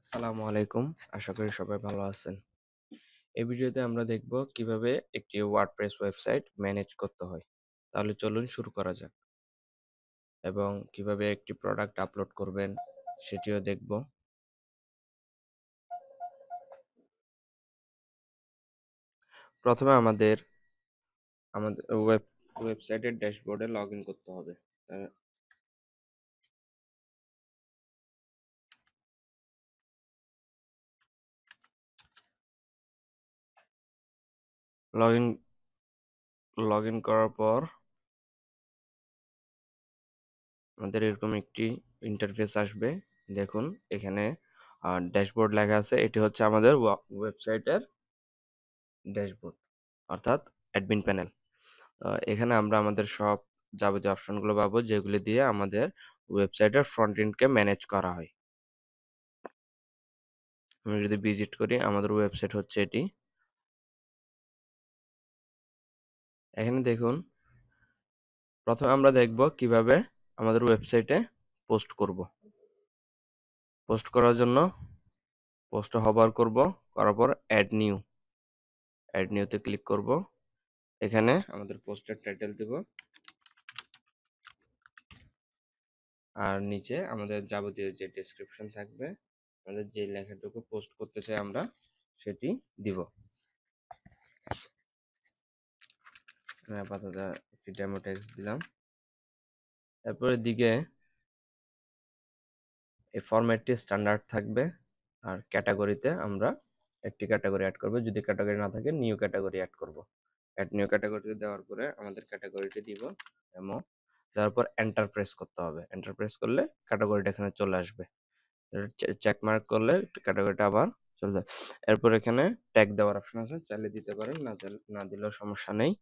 আসসালামু আলাইকুম। আশা করি সবাই ভালো আছেন। এই ভিডিওতে আমরা দেখব কিভাবে একটি ওয়ার্ডপ্রেস ওয়েবসাইট ম্যানেজ করতে হয়। তাহলে চলুন শুরু করা যাক এবং কিভাবে একটি প্রোডাক্ট আপলোড করবেন সেটিও দেখব। প্রথমে আমাদের আমাদের ওয়েবসাইটের ড্যাশবোর্ডে লগইন করতে হবে। লগইন লগইন করার পর আমাদের এরকম একটি ইন্টারফেস আসবে। দেখুন এখানে ড্যাশবোর্ড লেখা আছে। এটি হচ্ছে আমাদের ওয়েবসাইটের ড্যাশবোর্ড অর্থাৎ অ্যাডমিন প্যানেল। এখানে আমরা আমাদের সব যাবতীয় অপশনগুলো পাবো যেগুলি দিয়ে আমাদের ওয়েবসাইটের ফ্রন্ট এন্ডকে ম্যানেজ করা হয়। আমি যদি ভিজিট করি আমাদের ওয়েবসাইট হচ্ছে এটি। এখানে দেখুন প্রথমে আমরা দেখব কিভাবে আমাদের ওয়েবসাইটে পোস্ট করব। পোস্ট করার জন্য পোস্টে হভার করব, করার পর অ্যাড নিউতে ক্লিক করব। এখানে আমাদের পোস্টের টাইটেল দেব আর নিচে আমাদের যাবতীয় যে ডেসক্রিপশন থাকবে, আমাদের যে লেখাটুকু পোস্ট করতে চাই আমরা সেটি দিব। আমি আপাতত একটি ডেমো টেক্সট দিলাম। এরপরের দিকে এই ফরম্যাটটি স্ট্যান্ডার্ড থাকবে আর ক্যাটাগরিতে আমরা একটি ক্যাটাগরি অ্যাড করব। যদি ক্যাটাগরি না থাকে নিউ ক্যাটাগরি অ্যাড করব। নিউ ক্যাটাগরিতে দেওয়ার পরে আমাদের ক্যাটাগরিটি দিব এমো। দেওয়ার পর এন্টার প্রেস করতে হবে। এন্টার প্রেস করলে ক্যাটাগরিটা এখানে চলে আসবে। চেক মার্ক করলে ক্যাটাগরিটা আবার চলে যায়। এরপর এখানে ট্যাগ দেওয়ার অপশন আছে, চাইলে দিতে পারেন, না দিলেও সমস্যা নেই।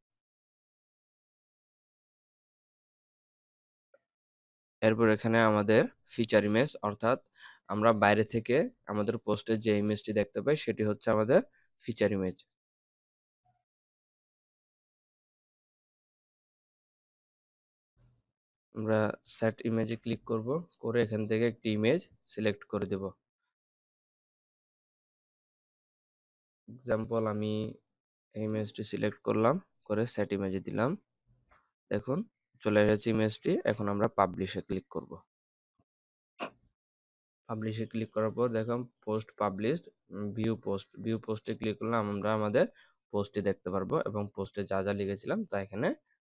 এরপর এখানে আমাদের ফিচার ইমেজ অর্থাৎ আমরা বাইরে থেকে আমাদের পোস্টে যে ইমেজটি দেখতে পাই সেটি হচ্ছে আমাদের ফিচার ইমেজ। আমরা সেট ইমেজে ক্লিক করব, করে এখান থেকে একটি ইমেজ সিলেক্ট করে দেব। এক্সাম্পল আমি এই ইমেজটি সিলেক্ট করলাম, করে সেট ইমেজে দিলাম। দেখুন চলে এসেছে ইমেজটি। এখন আমরা পাবলিশে ক্লিক করব। পাবলিশে ক্লিক করার পর দেখুন পোস্ট পাবলিশড, ভিউ পোস্টে ক্লিক করলে আমরা আমাদের পোস্টটি দেখতে পারবো এবং পোস্টে যা যা লিখেছিলাম তা এখানে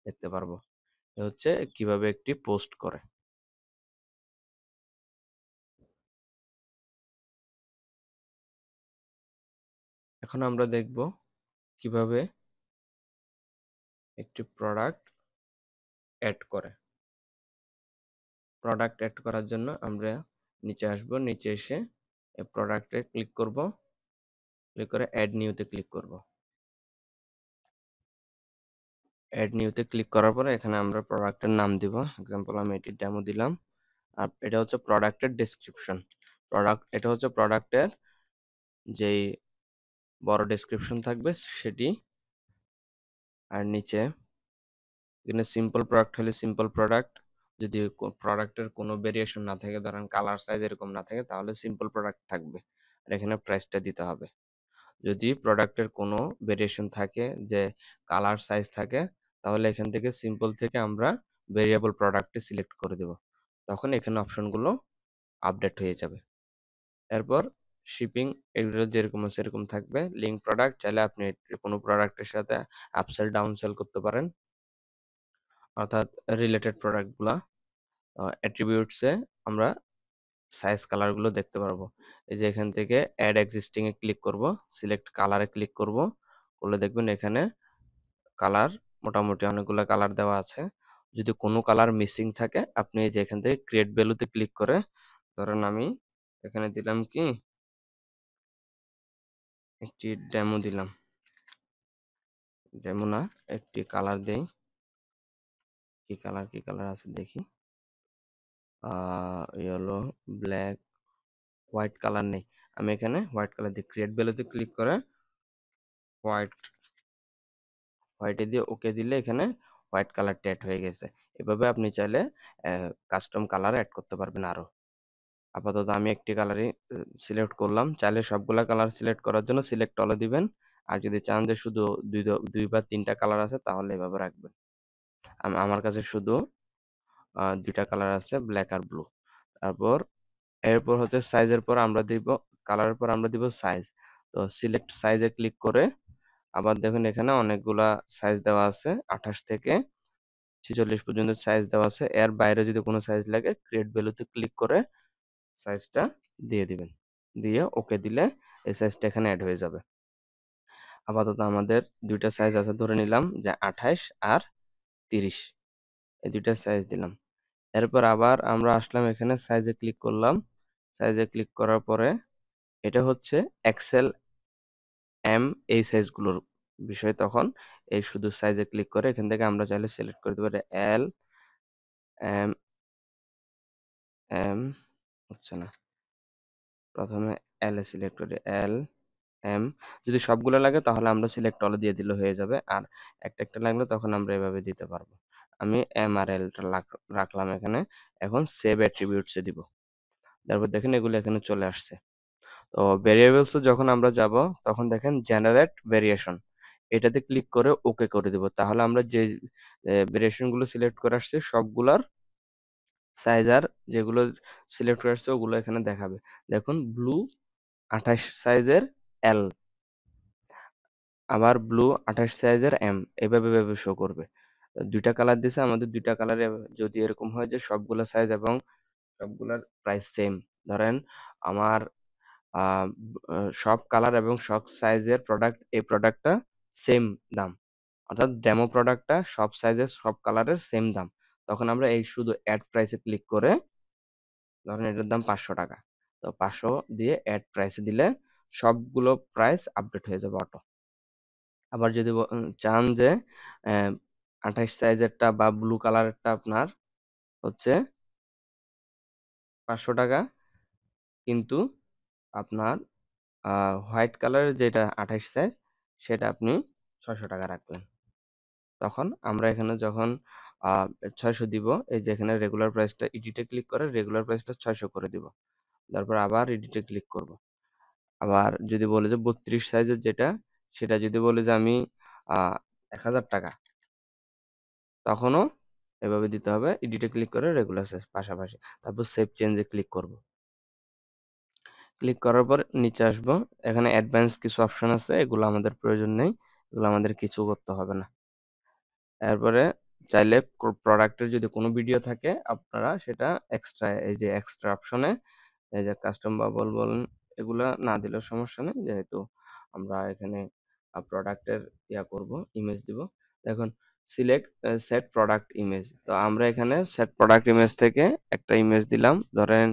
দেখতে পারবো। এ হচ্ছে কিভাবে একটি পোস্ট করে। এখন আমরা দেখব কিভাবে একটি প্রোডাক্ট অ্যাড করে। প্রোডাক্ট অ্যাড করার জন্য আমরা নিচে আসব, নিচে এসে এই প্রোডাক্টে ক্লিক করব, ক্লিক করে অ্যাড নিউতে ক্লিক করব। অ্যাড নিউতে ক্লিক করার পরে এখানে আমরা প্রোডাক্টের নাম দিব। এক্সাম্পল আমি এটি ডেমো দিলাম। আর এটা হচ্ছে প্রোডাক্টের ডেসক্রিপশন। এটা হচ্ছে প্রোডাক্টের যেই বড় ডেসক্রিপশন থাকবে সেটি। আর নিচে এখানে সিম্পল প্রোডাক্ট হলে সিম্পল প্রোডাক্ট, যদি প্রোডাক্টের কোনো ভেরিয়েশন না থাকে, ধরেন কালার সাইজ এরকম না থাকে, তাহলে সিম্পল প্রোডাক্ট থাকবে। আর এখানে প্রাইসটা দিতে হবে। যদি প্রোডাক্টের কোনো ভেরিয়েশন থাকে, যে কালার সাইজ থাকে, তাহলে এখান থেকে সিম্পল থেকে আমরা ভেরিয়েবল প্রোডাক্টে সিলেক্ট করে দেব। তখন এখানে অপশনগুলো আপডেট হয়ে যাবে। এরপর শিপিং এগুলো যেরকম আছে সেরকম থাকবে। লিঙ্ক প্রোডাক্ট চাইলে আপনি কোনো প্রোডাক্টের সাথে আপসেল ডাউনসেল করতে পারেন, অর্থাৎ রিলেটেড প্রোডাক্টগুলা। অ্যাট্রিবিউটসে আমরা সাইজ কালারগুলো দেখতে পারবো। এই যে এখান থেকে অ্যাড এক্সিস্টিং এ ক্লিক করব, সিলেক্ট কালারে ক্লিক করব, করলে দেখবেন এখানে কালার মোটামুটি অনেকগুলো কালার দেওয়া আছে। যদি কোনো কালার মিসিং থাকে আপনি এই যে এখান থেকে ক্রিয়েট ভ্যালুতে ক্লিক করে, ধরেন আমি এখানে দিলাম কি একটি ডেমো দিলাম, ডেমো না একটি কালার দেই। কি কালার আছে দেখি। ইয়েলো, ব্ল্যাক, হোয়াইট কালার নেই। আমি এখানে হোয়াইট কালার দিই। ক্রিয়েট ভ্যালুতে ক্লিক করে হোয়াইট হোয়াইটে দিয়ে ওকে দিলে এখানে হোয়াইট কালারটা অ্যাড হয়ে গেছে। এভাবে আপনি চাইলে কাস্টম কালার অ্যাড করতে পারবেন আরো। আপাতত আমি একটি কালারই সিলেক্ট করলাম। চাইলে সবগুলা কালার সিলেক্ট করার জন্য সিলেক্ট অলে দিবেন। আর যদি চান যে শুধু ২ বা ৩ টা কালার আছে তাহলে এভাবে রাখবেন। আমার কাছে শুধু ২ টা কালার আছে, ব্লাক আর ব্লু। তারপর এরপর হচ্ছে সাইজের পর আমরা দিব, কালারের পর আমরা দিব সাইজ। তো সিলেক্ট সাইজে ক্লিক করে আবার দেখুন এখানে অনেকগুলা সাইজ দেওয়া আছে, ২৮ থেকে ৪৬ পর্যন্ত সাইজ দেওয়া আছে। এর বাইরে যদি কোনো সাইজ লাগে ক্রিয়েট ভ্যালুতে ক্লিক করে সাইজটা দিয়ে দিবেন। দিয়ে ওকে দিলে এই সাইজটা এখানে এড হয়ে যাবে। আপাতত আমাদের ২ টা সাইজ আছে, ধরে নিলাম যে ২৮ আর ৩০, এই ২ টা সাইজ দিলাম। এরপর আবার আমরা আসলাম এখানে সাইজে ক্লিক করলাম। সাইজে ক্লিক করার পরে এটা হচ্ছে এক্সেল এম এই সাইজগুলোর বিষয়। তখন এই শুধু সাইজে ক্লিক করে এখান থেকে আমরা চাইলে সিলেক্ট করে দিতে পারি এল, এম, এম হচ্ছে না, প্রথমে এল এ সিলেক্ট করি, এল, এম। যদি সবগুলো লাগে তাহলে আমরা সিলেক্ট অল দিয়ে দিলে হয়ে যাবে, আর একটা একটা লাগলে তখন আমরা এভাবে দিতে পারবো। আমি এম আর এলটা রাখলাম এখানে। এখন সেভ অ্যাট্রিবিউটসে দিব। তারপর দেখেন এগুলো এখানে চলে আসছে। তো ভেরিয়েবলস যখন আমরা যাব তখন দেখেন জেনারেট ভেরিয়েশন, এটাতে ক্লিক করে ওকে করে দিব। তাহলে আমরা যে ভেরিয়েশন গুলো সিলেক্ট করে আসছি সবগুলার সাইজ আর যেগুলো সিলেক্ট করে আসছে ওগুলো এখানে দেখাবে। দেখুন ব্লু ২৮ সাইজের এল, আবার ব্লু ২৮ সাইজের এম, এভাবে শো করবে। ২ টা কালার দিছে আমাদের, ২ টা কালারে যদি এরকম হয় যে সবগুলা সাইজ এবং সবগুলার প্রাইস সেম, ধরেন আমার আহ, সব কালার এবং সব সাইজের প্রোডাক্ট, এই প্রোডাক্টটা সেম দাম, অর্থাৎ ডেমো প্রোডাক্টটা সব সাইজের সব কালারের সেম দাম, তখন আমরা এই শুধু অ্যাড প্রাইসে ক্লিক করে, ধরেন এটার দাম ৫০০ টাকা, তো ৫০০ দিয়ে অ্যাড প্রাইসে দিলে সবগুলো প্রাইস আপডেট হয়ে যাবে অটো। আবার যদি চান যে ২৮ সাইজেরটা বা ব্লু কালারেরটা আপনার হচ্ছে ৫০০ টাকা, কিন্তু আপনার হোয়াইট কালারের যেটা ২৮ সাইজ সেটা আপনি ৬০০ টাকা রাখবেন। তখন আমরা এখানে যখন ৬০০ দিব, এই যে এখানে রেগুলার প্রাইসটা এডিটে ক্লিক করে রেগুলার প্রাইসটা ৬০০ করে দিব। তারপর আবার এডিটে ক্লিক করব। আবার যদি বলে যে ৩২ সাইজের যেটা, সেটা যদি বলে যে আমি ১০০০ টাকা, তখনও এভাবে দিতে হবে, এডিটে ক্লিক করে রেগুলার সাইজ পাশাপাশি। তারপর সেভ চেঞ্জে ক্লিক করব। ক্লিক করার পর নিচে আসবো, এখানে অ্যাডভান্স কিছু অপশন আছে, এগুলো আমাদের প্রয়োজন নেই, এগুলো আমাদের কিছু করতে হবে না। এরপরে চাইলে প্রোডাক্টের যদি কোনো ভিডিও থাকে আপনারা সেটা এক্সট্রা, এই যে এক্সট্রা অপশনে এই যে কাস্টম বাবল বলেন, এগুলা না দিলেও সমস্যা নেই, যেহেতু আমরা এখানে প্রোডাক্টের করব, ইমেজ দিব। দেখুন সিলেক্ট সেট প্রোডাক্ট ইমেজ, তো আমরা এখানে সেট প্রোডাক্ট ইমেজ থেকে একটা ইমেজ দিলাম, ধরেন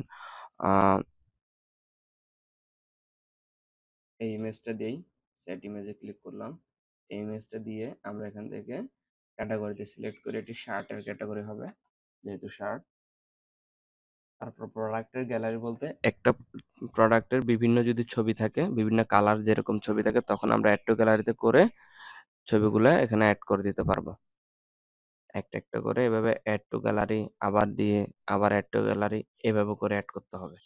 এই ইমেজটা দিই, সেট ইমেজে ক্লিক করলাম। এই ইমেজটা দিয়ে আমরা এখান থেকে ক্যাটাগরিতে সিলেক্ট করে, এটি শার্টের ক্যাটাগরি হবে যেহেতু শার্ট। তারপর প্রোডাক্টের গ্যালারি বলতে একটা প্রোডাক্টের বিভিন্ন যদি ছবি থাকে, বিভিন্ন কালার যেরকম ছবি থাকে, তখন আমরা অ্যাড টু গ্যালারিতে করে ছবিগুলো এখানে অ্যাড করে দিতে পারবো। একটা একটা করে এভাবে অ্যাড টু গ্যালারি আবার দিয়ে আবার অ্যাড টু গ্যালারি এভাবে করে অ্যাড করতে হবে।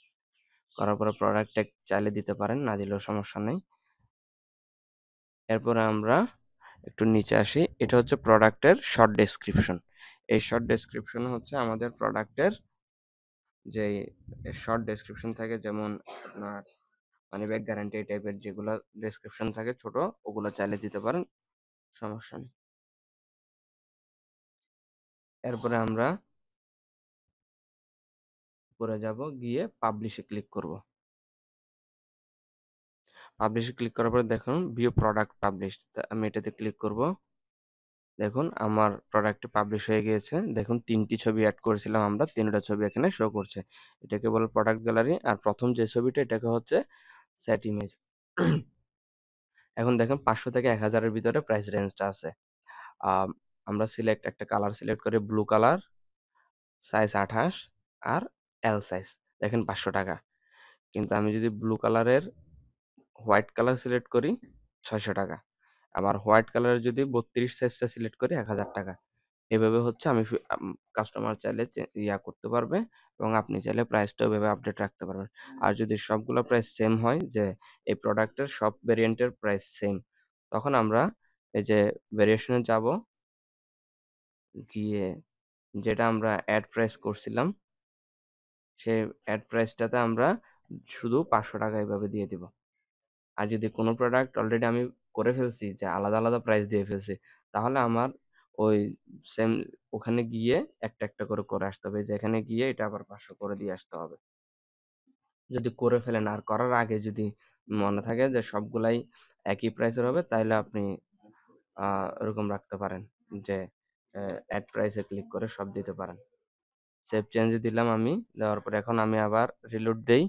করার পরে প্রোডাক্ট ট্যাগ চাইলে দিতে পারেন, না দিলেও সমস্যা নেই। এরপরে আমরা একটু নিচে আসি, এটা হচ্ছে প্রোডাক্টের শর্ট ডেসক্রিপশন। এই শর্ট ডেসক্রিপশন হচ্ছে আমাদের প্রোডাক্টের যে শর্ট ডেসক্রিপশন থাকে, যেমন আপনার মানি ব্যাক গ্যারান্টি এই টাইপের যেগুলো ডেসক্রিপশন থাকে ছোট, ওগুলো চাইলে দিতে পারেন, সমস্যা নেই। এরপরে আমরা উপরে যাব, গিয়ে পাবলিশে ক্লিক করব। পাবলিশে ক্লিক করার পরে দেখুন ভিউ প্রোডাক্ট পাবলিশ, আমি এটাতে ক্লিক করব। দেখুন আমার প্রোডাক্টটি পাবলিশ হয়ে গিয়েছে। দেখুন ৩টি ছবি অ্যাড করেছিলাম আমরা, ৩টা ছবি এখানে শো করছে। এটাকে বলে প্রোডাক্ট গ্যালারি, আর প্রথম যে ছবিটা এটাকে হচ্ছে সেট ইমেজ। এখন দেখেন ৫০০ থেকে ১০০০ এর ভিতরে প্রাইস রেঞ্জটা আছে। আম, আমরা সিলেক্ট একটা কালার সিলেক্ট করে ব্লু কালার, সাইজ ২৮ আর এল সাইজ, দেখেন ৫০০ টাকা। কিন্তু আমি যদি ব্লু কালারের হোয়াইট কালার সিলেক্ট করি ৬০০ টাকা, আবার হোয়াইট কালারের যদি ৩২ সাইজটা সিলেক্ট করি ১০০০ টাকা। এভাবে হচ্ছে আমি কাস্টমার চাইলে করতে পারবে এবং আপনি চাইলে প্রাইসটাও এভাবে আপডেট রাখতে পারবেন। আর যদি সবগুলো প্রাইস সেম হয় যে এই প্রোডাক্টের সব ভেরিয়েন্টের প্রাইস সেম, তখন আমরা এই যে ভেরিয়েশনে যাব, গিয়ে যেটা আমরা অ্যাড প্রাইস করছিলাম সেই অ্যাড প্রাইসটাতে আমরা শুধু ৫০০ টাকা এভাবে দিয়ে দিব। আর যদি কোনো প্রোডাক্ট অলরেডি আমি করে ফেলছি যে আলাদা আলাদা প্রাইস দিয়ে ফেলছি, তাহলে আমার ওই সেম ওখানে গিয়ে একটা একটা করে করে আসতে হবে, যেখানে গিয়ে এটা আবার ৫০০ করে দিয়ে আসতে হবে। যদি করে ফেলেন আর করার আগে যদি মনে থাকে যে সবগুলাই একই প্রাইসের হবে, তাহলে আপনি ওরকম রাখতে পারেন যে অ্যাড প্রাইসে ক্লিক করে সব দিতে পারেন। সেভ চেঞ্জ দিলাম আমি, দেওয়ার পরে এখন আমি আবার রিলোড দেই।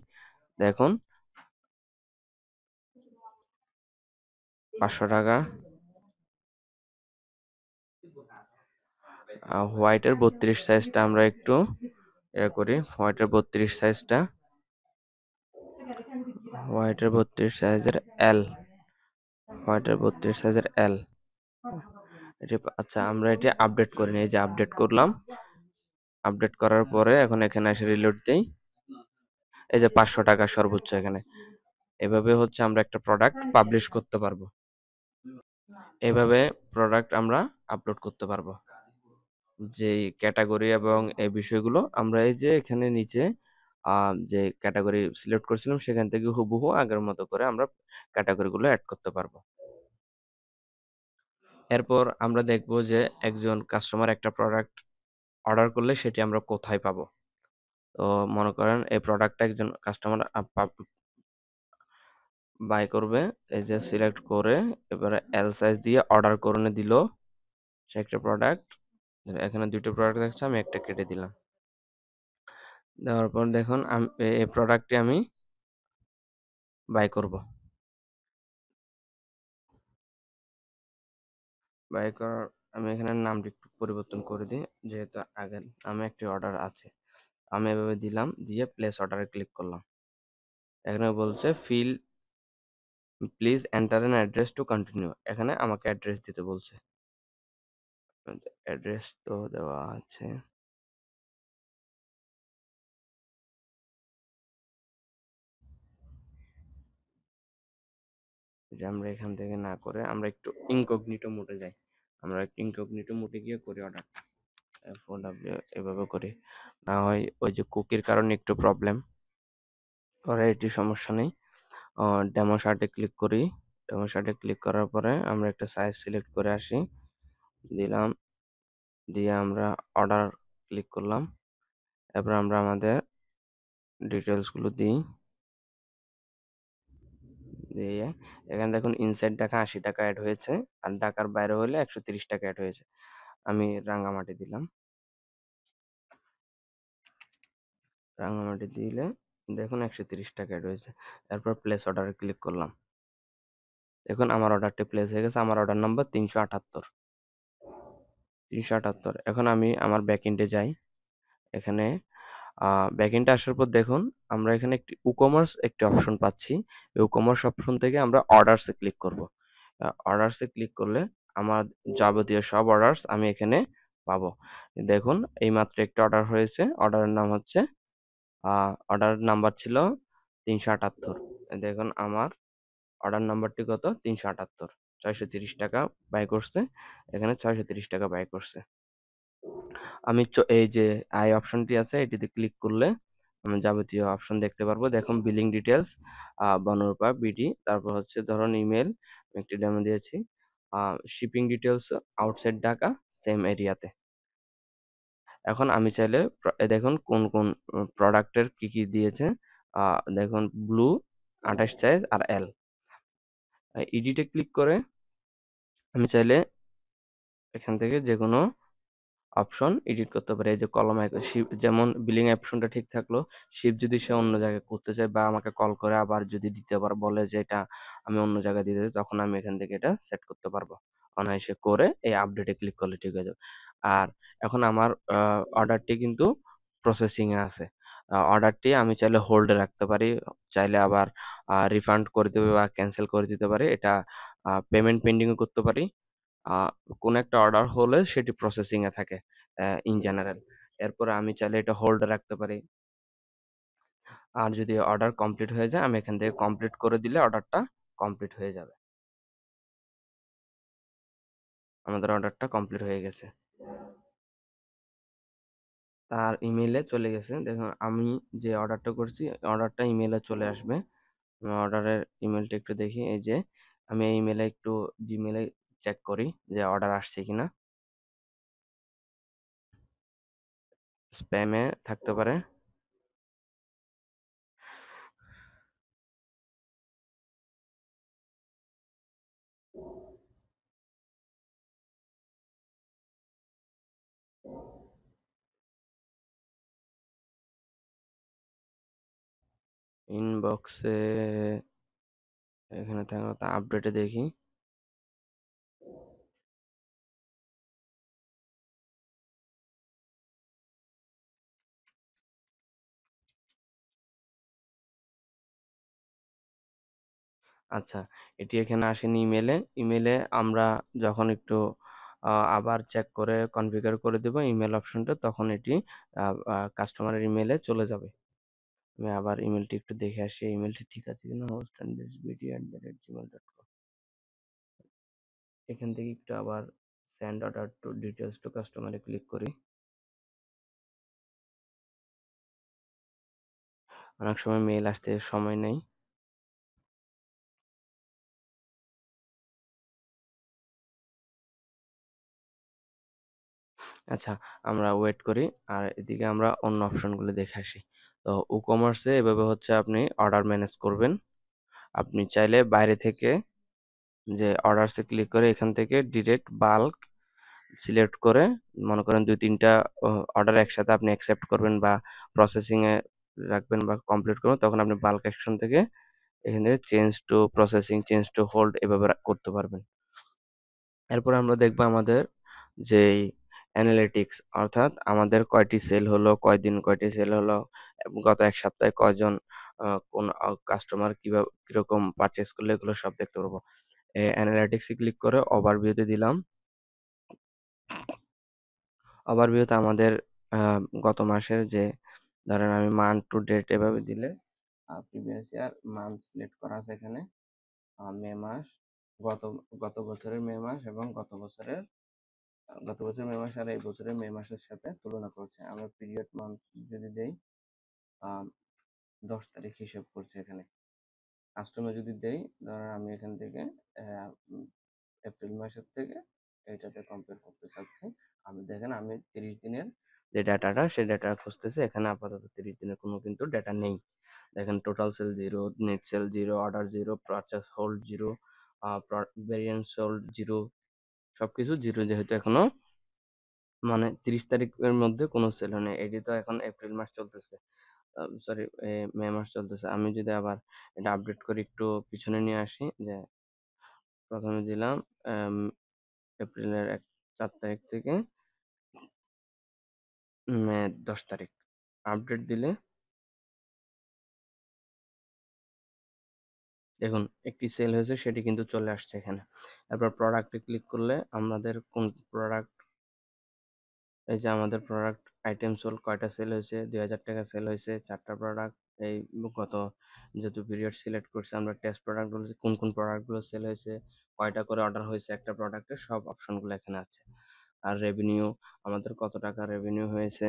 দেখুন ৫০০ টাকা। হোয়াইটের ৩২ সাইজটা আমরা একটু করি। হোয়াইটের ৩২ সাইজের এল, হোয়াইটের ৩২ সাইজের এল। আচ্ছা, আমরা এটা আপডেট করে নিই। এই যে আপডেট করলাম, আপডেট করার পরে এখন এখানে এসে রিলোড দেই। এই যে ৫০০ টাকা সর্বোচ্চ এখানে। এভাবে হচ্ছে আমরা একটা প্রোডাক্ট পাবলিশ করতে পারবো। এভাবে প্রোডাক্ট আমরা আপলোড করতে পারবো। যেই ক্যাটাগরি এবং এই বিষয়গুলো আমরা এই যে এখানে নিচে যে ক্যাটাগরি সিলেক্ট করছিলাম সেখান থেকে হুবহু আগের মতো করে আমরা ক্যাটাগরিগুলো অ্যাড করতে পারবো। এরপর আমরা দেখব যে একজন কাস্টমার একটা প্রোডাক্ট অর্ডার করলে সেটি আমরা কোথায় পাবো। তো মনে করেন এই প্রোডাক্টটা একজন কাস্টমার বাই করবে, এই যে সিলেক্ট করে এবারে এল সাইজ দিয়ে অর্ডার করে দিল সে একটা প্রোডাক্ট। এখানে ২ টা প্রোডাক্ট দেখছে, আমি একটা কেটে দিলাম। দেওয়ার পর দেখুন এই প্রোডাক্টটি আমি বাই করব। বাই করার আমি এখানে নামটি একটু পরিবর্তন করে দিই, যেহেতু আগের নামে একটি অর্ডার আছে। আমি এভাবে দিলাম, দিয়ে প্লেস অর্ডারে ক্লিক করলাম। এখানে বলছে fill please enter an address to continue. এখানে আমাকে অ্যাড্রেস দিতে বলছে। অ্যাড্রেস তো দেওয়া আছে। যে আমরা এখান থেকে না করে আমরা একটু ইনকগনিটো মোডে যাই। আমরা একটু ইনকগনিটো মোডে গিয়ে করি অর্ডারটা। FOW এভাবে করি। না হয় ওই যে কুকির কারণে একটু প্রবলেম করে, এটি সমস্যা নেই। ডেমো শার্টে ক্লিক করি। ডেমো শার্টে ক্লিক করার পরে আমরা একটা সাইজ সিলেক্ট করে আসি। দিলাম, দিয়ে আমরা অর্ডার ক্লিক করলাম। এরপর আমরা আমাদের ডিটেইলস গুলো দিই। দিয়ে এখানে দেখুন ইনসাইড ঢাকা ৮০ টাকা এড হয়েছে, আর ঢাকার বাইরে হলে ১৩০ টাকা এড হয়েছে। আমি রাঙ্গামাটি দিলাম। রাঙ্গামাটি দিলে দেখুন ১৩০ টাকা এড হয়েছে। এরপর প্লেস অর্ডারে ক্লিক করলাম। দেখুন আমার অর্ডারটি প্লেস হয়ে গেছে। আমার অর্ডার নাম্বার ৩৭৮। ৩৭৮। এখন আমি আমার ব্যাকএন্ডে যাই। এখানে ব্যাকএন্ডে আসার পর দেখুন আমরা এখানে একটি ই-কমার্স একটি অপশন পাচ্ছি। এই ই-কমার্স অপশন থেকে আমরা অর্ডারসে ক্লিক করব। অর্ডারসে ক্লিক করলে আমার যাবতীয় সব অর্ডারস আমি এখানে পাবো। দেখুন এইমাত্র একটা অর্ডার হয়েছে। অর্ডারের নাম হচ্ছে অর্ডার নাম্বার ছিল ৩৭৮। দেখুন আমার অর্ডার নাম্বারটি কত? ৩৭৮। ৬৩০ টাকা ব্যয় করছে। এখানে ৬৩০ টাকা ব্যয় করছে। আমি এই যে আই অপশনটি আছে এটিতে ক্লিক করলে আমি যাবতীয় অপশন দেখতে পারবো। দেখুন বিলিং ডিটেইলস, বনরূপা বিডি, তারপর হচ্ছে ধরুন ইমেইল, একটি ডেমো দিয়েছি। Shipping details outside Dhaka, same এরিয়াতে। এখন আমি চাইলে দেখুন কোন কোন প্রোডাক্টের কি কি দিয়েছে। দেখুন ব্লু ২৮ সাইজ আর এল। এডিটে ক্লিক করে আমি চাইলে এখান থেকে যেকোনো অপশন এডিট করতে পারি। এই যে কলম যেমন বিলিং অপশনটা ঠিক থাকলো, শিপ যদি সে অন্য জায়গায় করতে চায় বা আমাকে কল করে আবার যদি দিতে বলে যে এটা আমি অন্য জায়গায় দিতে চাই, তখন আমি এখান থেকে এটা সেট করতে পারবো। অনায়াসে করে এই আপডেটে ক্লিক করলে ঠিক হয়ে যাবে। আর এখন আমার অর্ডারটি কিন্তু প্রসেসিং এ আছে। অর্ডারটি আমি চাইলে হোল্ডে রাখতে পারি, চাইলে আবার রিফান্ড করে দিতে বা ক্যানসেল করে দিতে পারি। এটা পেমেন্ট পেন্ডিং ও করতে পারি। আহ, কোন একটা অর্ডার হলে সেটি প্রসেসিং এ থাকে ইন জেনারেল। এরপরে আমি চাইলে এটা হোল্ডে রাখতে পারি। আর যদি অর্ডার কমপ্লিট হয়ে যায় আমি এখান থেকে কমপ্লিট করে দিলে অর্ডারটা কমপ্লিট হয়ে যাবে। আমাদের অর্ডারটা কমপ্লিট হয়ে গেছে, তার ইমেইলে চলে গেছে। দেখুন আমি যে অর্ডারটা করছি অর্ডারটা ইমেইলে চলে আসবে। অর্ডারের ইমেলটা একটু দেখি, এই যে আমি এই ইমেলে একটু জিমেলে চেক করি যে অর্ডার আসছে কিনা। স্প্যামে থাকতে পারে। ইনবক্সে এখানে থাকা আপডেটে দেখি। আচ্ছা, এটি এখানে আসেনি ইমেলে। ইমেলে আমরা যখন একটু আবার চেক করে কনফিগার করে দেব ইমেল অপশনটা, তখন এটি কাস্টমারের ইমেলে চলে যাবে। আমি আবার ইমেলটি একটু দেখে আসি ইমেলটি ঠিক আছে কিনা। host@bd@gmail.com, এখান থেকে একটু আবার send order to details two কাস্টমারে ক্লিক করি। অনেক সময় মেইল আসতে সময় নেই। আচ্ছা, আমরা ওয়েট করি আর এদিকে আমরা অন্য অপশনগুলো দেখে আসি। তো ই-কমার্সে এভাবে হচ্ছে আপনি অর্ডার ম্যানেজ করবেন। আপনি চাইলে বাইরে থেকে যে অর্ডারসে ক্লিক করে এখান থেকে ডিরেক্ট বাল্ক সিলেক্ট করে, মনে করেন ২-৩টা অর্ডার একসাথে আপনি অ্যাকসেপ্ট করবেন বা প্রসেসিং এ রাখবেন বা কমপ্লিট করবেন, তখন আপনি বাল্ক অ্যাকশন থেকে এখান থেকে change to processing, change to hold এভাবে করতে পারবেন। এরপর আমরা দেখবো আমাদের যেই অ্যানালিটিক্স, অর্থাৎ আমাদের কয়টি সেল হলো, কয়দিন কয়টি সেল হলো, এবং গত ১ সপ্তাহে কয়জন কোন কাস্টমার কিভাবে কিরকম পারচেজ করলো এগুলো সব দেখতে পারবো। অ্যানালিটিক্স এ ক্লিক করে ওভারভিউতে দিলাম। ওভারভিউতে আমাদের গত মাসের যে, ধরেন আমি মান্থ টু ডেট এভাবে দিলে প্রিভিয়াস ইয়ার মান্থ সিলেক্ট করা আছে এখানে। মে মাস, গত গত বছরের মে মাস এবং গত বছরের মে মাস আর এই বছরের মে মাসের সাথে তুলনা করছে। আমরা পিরিয়ড মান্থ যদি দেই, আম ১০ তারিখ হিসেব করছে এখানে। কাস্টমার যদি দেই, ধরেন আমি এখান থেকে উম এপ্রিল মাসের থেকে এইটাতে কম্পেয়ার করতে চাচ্ছি। আমি দেখেন আমি ৩০ দিনের যে ডাটাটা সেই ডাটা খুঁজতেছি। এখানে আপাতত ৩০ দিনের কোনো কিন্তু ডাটা নেই। দেখেন total sale 0, net sale 0, order 0, purchase hold 0, variance sold 0, সবকিছু 0, যেহেতু এখনো মানে ৩০ তারিখের মধ্যে কোনো সেল হয় নাই। এটি তো এখন এপ্রিল মাস চলতেছে, সরি মে মাস চলতেছে। আমি যদি আবার এটা আপডেট করে একটু পিছনে নিয়ে আসি, যে প্রথমে দিলাম আম, এপ্রিলের ৪ তারিখ থেকে মে ১০ তারিখ আপডেট দিলে দেখুন একটি সেল হয়েছে সেটি কিন্তু চলে আসছে এখানে। এরপর প্রোডাক্টে ক্লিক করলে আমাদের কোন প্রোডাক্ট, এই যে আমাদের প্রোডাক্ট আইটেম সোল্ড কয়টা সেল হয়েছে, ২০০০ টাকা সেল হয়েছে ৪টা প্রোডাক্ট। এই গত যেহেতু পিরিয়ড সিলেক্ট করছি আমরা, টেস্ট প্রোডাক্ট গুলো কোন কোন প্রোডাক্ট গুলো সেল হয়েছে, কয়টা করে অর্ডার হয়েছে একটা প্রোডাক্টের, সব অপশনগুলো এখানে আছে। আর রেভিনিউ, আমাদের কত টাকা রেভিনিউ হয়েছে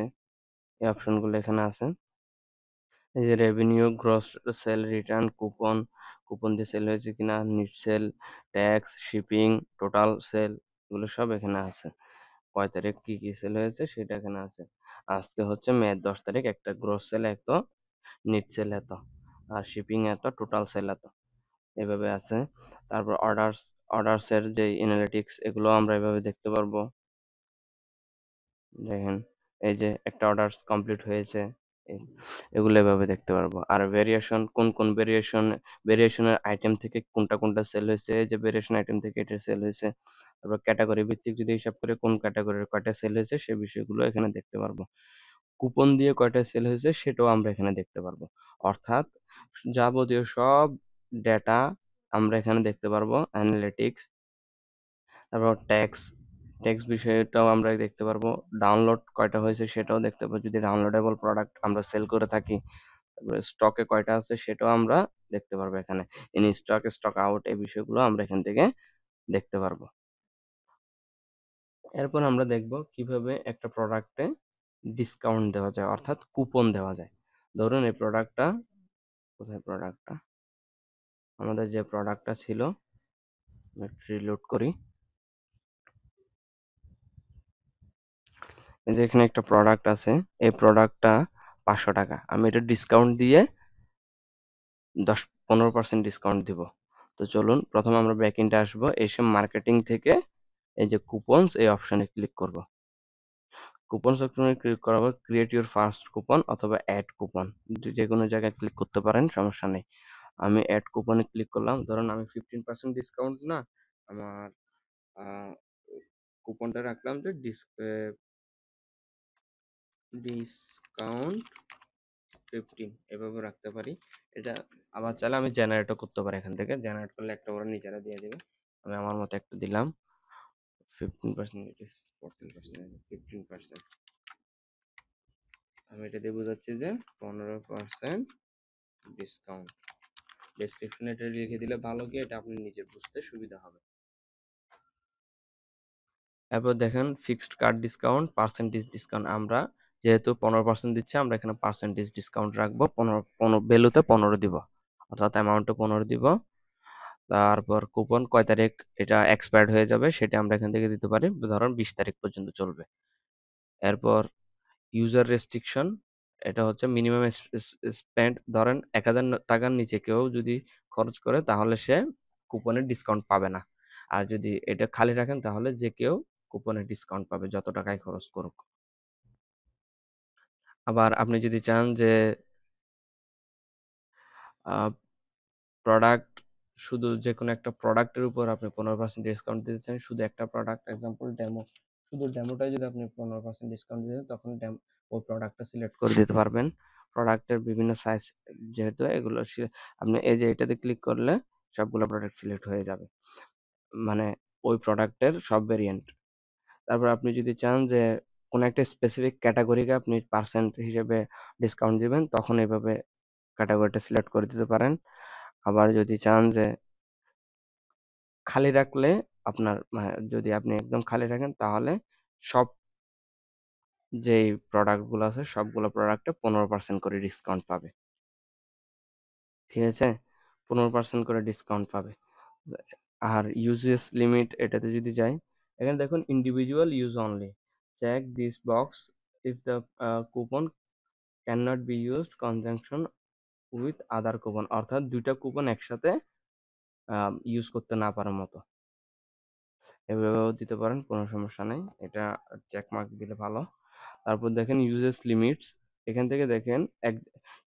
এই অপশনগুলো এখানে আছে। এই যে revenue, gross sale, return, coupon, coupon দিয়ে সেল হয়েছে কিনা, net sale, tax, shipping, total sale, এগুলো সব এখানে আছে। কয় তারিখ কি কি সেল হয়েছে সেটা এখানে আছে। আজকে হচ্ছে মে ১০ তারিখ, একটা গ্রস সেল এত, নিট সেল এত, আর শিপিং এত, টোটাল সেল এত, এভাবে আছে। তারপর অর্ডারস এর যে এনালিটিক্স এগুলো আমরা এভাবে দেখতে পারবো। দেখেন এই যে একটা অর্ডার কমপ্লিট হয়েছে, এ- এগুলো এভাবে দেখতে পারবো। আর ভেরিয়েশন, কোন কোন ভেরিয়েশনের আইটেম থেকে কোনটা কোনটা সেল হয়েছে, এই যে ভেরিয়েশন আইটেম থেকে এটা সেল হয়েছে। তারপর ক্যাটাগরি ভিত্তিক যদি হিসাব করে কোন ক্যাটাগরির কয়টা সেল হয়েছে সে বিষয়গুলো এখানে দেখতে পারবো। কুপন দিয়ে কয়টা সেল হয়েছে সেটাও আমরা এখানে দেখতে পারবো। অর্থাৎ যাবতীয় সব ডেটা আমরা এখানে দেখতে পারবো। অ্যানালিটিক্স তারপর ট্যাক্স বিষয়টাও আমরা দেখতে পারবো। ডাউনলোড কয়টা হয়েছে সেটাও দেখতে পাবো যদি ডাউনলোডেবল প্রোডাক্ট আমরা সেল করে থাকি। তারপরে স্টকে কয়টা আছে সেটাও আমরা দেখতে পারবো এখানে। ইন স্টক, স্টক আউট, এই বিষয়গুলো আমরা এখান থেকে দেখতে পারবো। এরপর আমরা দেখব কিভাবে একটা প্রোডাক্টে ডিসকাউন্ট দেওয়া যায়, অর্থাৎ কুপন দেওয়া যায়। ধরুন এই প্রোডাক্টটা, কোথায় প্রোডাক্টটা, আমাদের যে প্রোডাক্টটা ছিল, রিলোড করি। এই যে এখানে একটা প্রোডাক্ট আছে, এই প্রোডাক্টটা 500 টাকা, আমি এটা ডিসকাউন্ট দিয়ে 15% ডিসকাউন্ট দিব। তো চলুন প্রথমে আমরা ব্যাকএন্ডে আসবো, এসে মার্কেটিং থেকে এই যে কুপনস, এই অপশনে ক্লিক করব। কুপন সেকশনে ক্লিক করার পর ক্রিয়েট ইউর ফার্স্ট কুপন অথবা অ্যাড কুপন, যে কোনো জায়গায় ক্লিক করতে পারেন, সমস্যা নেই। আমি অ্যাড কুপনে ক্লিক করলাম। ধরুন আমি 15% ডিসকাউন্ট না, আমার কুপনটা রাখলাম যে ডিসকাউন্ট 15, এভাবে রাখতে পারি। এটা আবার চাইলে আমি জেনারেটও করতে পারি, এখান থেকে জেনারেট করলে একটা ওরা নিজেরা দিয়ে দেবে। আমি আমার মতো একটা দিলাম 15%, ইট ইজ 14%, 15%। আমি এটা দিয়ে বোঝাচ্ছি যে 15% ডিসকাউন্ট। ডেসক্রিপশনে এটা লিখে দিলে ভালো, কি এটা আপনি নিজে বুঝতে সুবিধা হবে। এরপর দেখেন fixed card discount, percentage discount. আমরা যেহেতু 15% দিচ্ছে, আমরা এখানে পার্সেন্টেজ ডিসকাউন্ট রাখবো, 15 ভ্যালুতে 15 দিব, অর্থাৎ অ্যামাউন্টে 15 দিব। তারপর কুপন কয় তারিখ এটা এক্সপায়ার্ড হয়ে যাবে সেটা আমরা এখান থেকে দিতে পারি, ধরুন 20 তারিখ পর্যন্ত চলবে। এরপর ইউজার রেস্ট্রিকশন, এটা হচ্ছে মিনিমাম স্পেন্ড, ধরেন 1000 টাকার নিচে কেউ যদি খরচ করে তাহলে সে কুপনের ডিসকাউন্ট পাবে না। আর যদি এটা খালি রাখেন তাহলে যে কেউ কুপনের ডিসকাউন্ট পাবে যত টাকায় খরচ করুক। আবার আপনি যদি চান যে প্রোডাক্ট, শুধু যে কোনো একটা প্রোডাক্টের উপর আপনি 15% ডিসকাউন্ট দিতে চান, শুধু একটা প্রোডাক্ট, এক্সাম্পল ডেমো, শুধু ডেমোটাই যদি আপনি 15% ডিসকাউন্ট দিতে চান, তখন ওই প্রোডাক্টটা সিলেক্ট করে দিতে পারবেন। প্রোডাক্টের বিভিন্ন সাইজ, যেহেতু এগুলো আপনি এই যে এটাতে ক্লিক করলে সবগুলো প্রোডাক্ট সিলেক্ট হয়ে যাবে, মানে ওই প্রোডাক্টের সব ভেরিয়েন্ট। তারপর আপনি যদি চান যে কোনো একটা স্পেসিফিক ক্যাটাগরিকে আপনি পার্সেন্ট হিসেবে ডিসকাউন্ট দিবেন, তখন এইভাবে ক্যাটাগরিটা সিলেক্ট করে দিতে পারেন। আবার যদি চান যে খালি রাখলে আপনার, যদি আপনি একদম খালি রাখেন তাহলে সব যেই প্রোডাক্ট গুলো আছে সবগুলো প্রোডাক্টে 15% করে ডিসকাউন্ট পাবে। ঠিক আছে, 15% করে ডিসকাউন্ট পাবে। আর ইউজেস লিমিট, এটাতে যদি যাই, এখানে দেখুন individual use only, check this box if the coupon can not be used conjunction with other coupon, অর্থাৎ দুইটা কুপন একসাথে ইউজ করতে না পারার মতো। এভাবেও দিতে পারেন, কোনো সমস্যা নেই, এটা চেক মার্ক দিলে ভালো। তারপর দেখেন ইউজেস লিমিটস, এখান থেকে দেখেন এক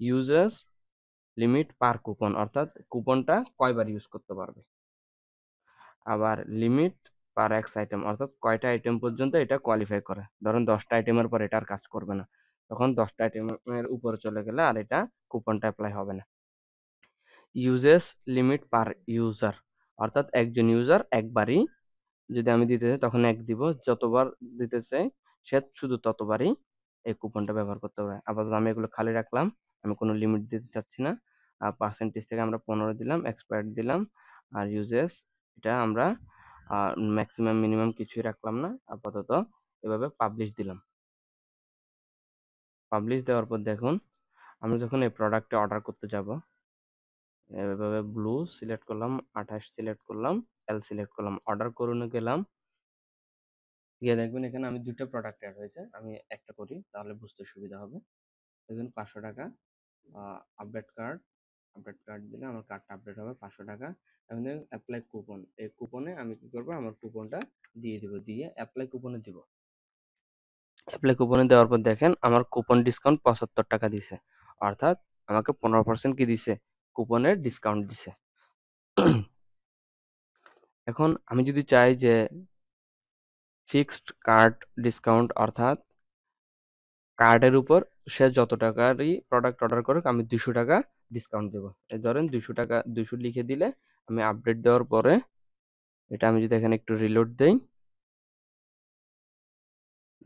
ইউজেস লিমিট পার কুপন, অর্থাৎ কুপনটা কয়বার ইউজ করতে পারবে। আবার লিমিট পার এক্স আইটেম, অর্থাৎ কয়টা আইটেম পর্যন্ত এটা কোয়ালিফাই করে। ধরুন 10টা আইটেমের পর এটা আর কাজ করবে না, তখন 10টা আইটেমের উপরে চলে গেলে আর এটা কুপনটা অ্যাপ্লাই হবে না। ইউজেস লিমিট পার ইউজার, অর্থাৎ একজন ইউজার একবারই যদি আমি দিতে চাই তখন এক দিব, যতবার দিতে চাই সে শুধু ততবারই এই কুপনটা ব্যবহার করতে পারে। আপাতত আমি এগুলো খালি রাখলাম, আমি কোনো লিমিট দিতে চাচ্ছি না। আর পার্সেন্টেজ থেকে আমরা 15 দিলাম, এক্সপায়ার্ড দিলাম। আর ইউজেস, এটা আমরা ম্যাক্সিমাম মিনিমাম কিছুই রাখলাম না আপাতত। এভাবে পাবলিশ দিলাম। পাবলিশ দেওয়ার পর দেখুন, আমরা যখন এই প্রোডাক্টে অর্ডার করতে যাব, এভাবে ব্লু সিলেক্ট করলাম, 28 সিলেক্ট করলাম, এল সিলেক্ট করলাম, অর্ডার করুন গেলাম। গিয়ে দেখবেন এখানে আমি দুটো প্রোডাক্ট অ্যাড হয়েছে, আমি একটা করি তাহলে বুঝতে সুবিধা হবে। দেখুন 500 টাকা, আপডেট কার্ড দিলে আমার কার্ডটা আপডেট হবে 500 টাকা। এখন দেখুন অ্যাপ্লাই কুপন, এই কুপনে আমি কি করবো, আমার কুপনটা দিয়ে দিব, দিয়ে অ্যাপ্লাই কুপনে দিব। অ্যাপ্লাই কুপনে দেওয়ার পর দেখেন আমার কুপন ডিসকাউন্ট 75 টাকা দিছে, অর্থাৎ আমাকে 15% কি দিছে, কুপনের ডিসকাউন্ট দিছে। এখন আমি যদি চাই যে ফিক্সড কার্ড ডিসকাউন্ট, অর্থাৎ কার্ডের উপর সে যত টাকারই প্রোডাক্ট অর্ডার করুক আমি 200 টাকা ডিসকাউন্ট দেবো। এই ধরেন 200 টাকা, 200 লিখে দিলে আমি আপডেট দেওয়ার পরে এটা আমি যদি এখানে একটু রিলোড দেই,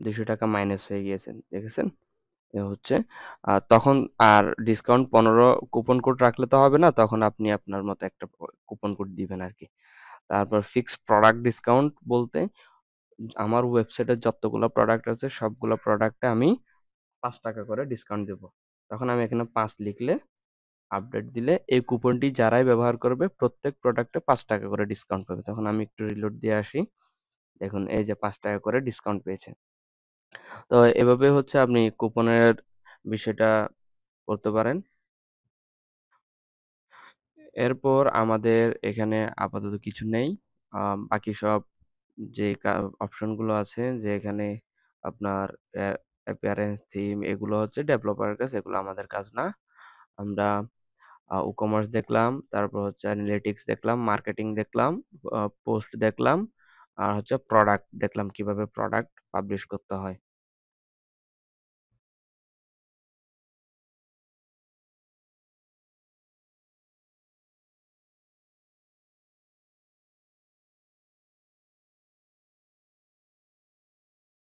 200 টাকা মাইনাস হয়ে গিয়েছে, দেখেছেন? এ হচ্ছে তখন আর ডিসকাউন্ট 15 কুপন কোড রাখলে তো হবে না, তখন আপনি আপনার মতো একটা কুপন কোড দিবেন আর কি। তারপর ফিক্সড প্রোডাক্ট ডিসকাউন্ট বলতে আমার ওয়েবসাইটে যতগুলো প্রোডাক্ট আছে সবগুলো প্রোডাক্টে আমি 5 টাকা করে ডিসকাউন্ট দেব। তখন আমি এখানে 5 লিখলে আপডেট দিলে এই কুপনটি যারাই ব্যবহার করবে প্রত্যেক প্রোডাক্টে 5 টাকা করে ডিসকাউন্ট পাবে। তখন আমি একটু রিলোড দিয়ে আসি, দেখুন এই যে 5 টাকা করে ডিসকাউন্ট পেয়েছে। তো এভাবে হচ্ছে আপনি কুপনের বিষয়টা করতে পারেন। এরপর আমাদের এখানে আপাতত কিছু নেই। বাকি সব যে অপশনগুলো আছে, যে এখানে আপনার অ্যাপিয়ারেন্স থিম এগুলো হচ্ছে ডেভেলপারের কাজ, এগুলো আমাদের কাজ না। আমরা ই-কমার্স দেখলাম, তারপর হচ্ছে অ্যানালিটিক্স দেখলাম, মার্কেটিং দেখলাম, পোস্ট দেখলাম, আর হচ্ছে প্রোডাক্ট দেখলাম কিভাবে প্রোডাক্ট পাবলিশ করতে হয়।